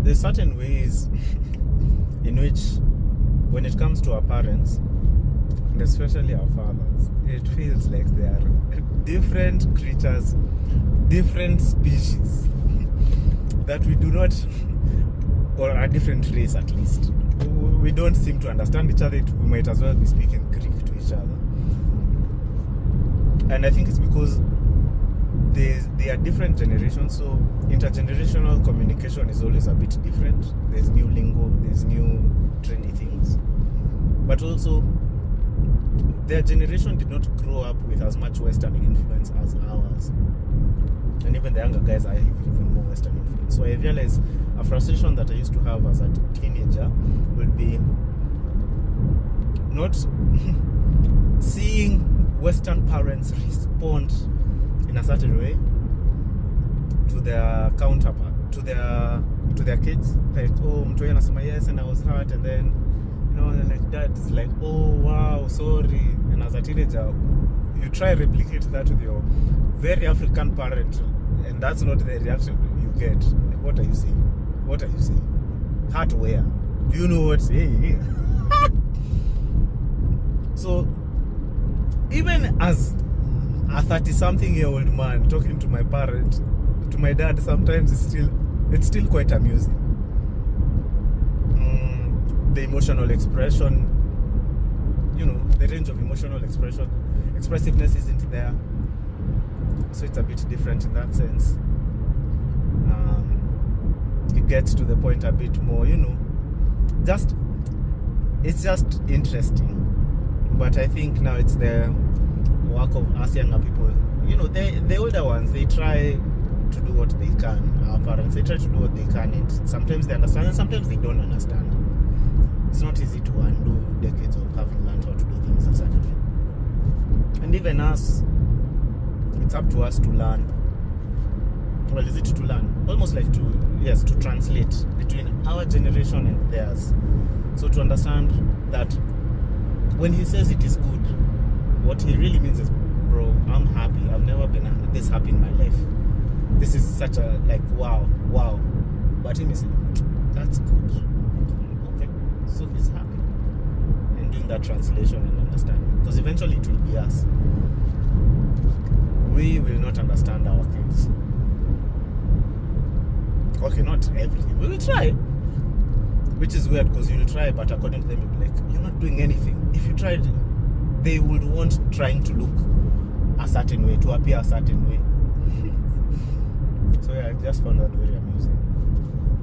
there's certain ways in which, when it comes to our parents, and especially our fathers, it feels like they are different creatures, different species that we do not, or a different race at least. We don't seem to understand each other. We might as well be speaking Greek to each other. And I think it's because they are different generations, so intergenerational communication is always a bit different. There's new lingo, there's new trendy things. But also, their generation did not grow up with as much Western influence as ours. And even the younger guys are even more Western influence. So I realized a frustration that I used to have as a teenager would be not seeing Western parents respond in a certain way to their counterpart, to their kids. Like, oh, mtu anasema yes and I was hurt, and then, you know, and like that is like, oh wow, sorry. And as a teenager, you try to replicate that with your very African parent, and that's not the reaction you get. Like, what are you saying? What are you saying? Heart where? Do you know what? Hey. So, even as a 30-something-year-old man talking to my parent, to my dad, sometimes it's still quite amusing. The emotional expression, you know, the range of emotional expression, expressiveness isn't there, so it's a bit different in that sense. It gets to the point a bit more, you know, it's just interesting. But I think now it's the work of us younger people. You know, the older ones, they try to do what they can. Our parents, they try to do what they can, and sometimes they understand and sometimes they don't understand. It's not easy to undo decades of having learned how to do things a certain way. And even us, it's up to us to learn. Well, is it to learn? Almost like to translate between our generation and theirs. So to understand that when he says it is good, what he really means is, bro, I'm happy. I've never been this happy in my life. This is such a, like, wow. But him is, that's good. Okay, so he's happy. And doing that translation and understanding. Because eventually it will be us. We will not understand our kids. Okay, not everything. We will try. Which is weird, because you'll try, but according to them, you'll be like, you're not doing anything. If you tried, they would want trying to look a certain way, to appear a certain way. So yeah, I just found that very amusing.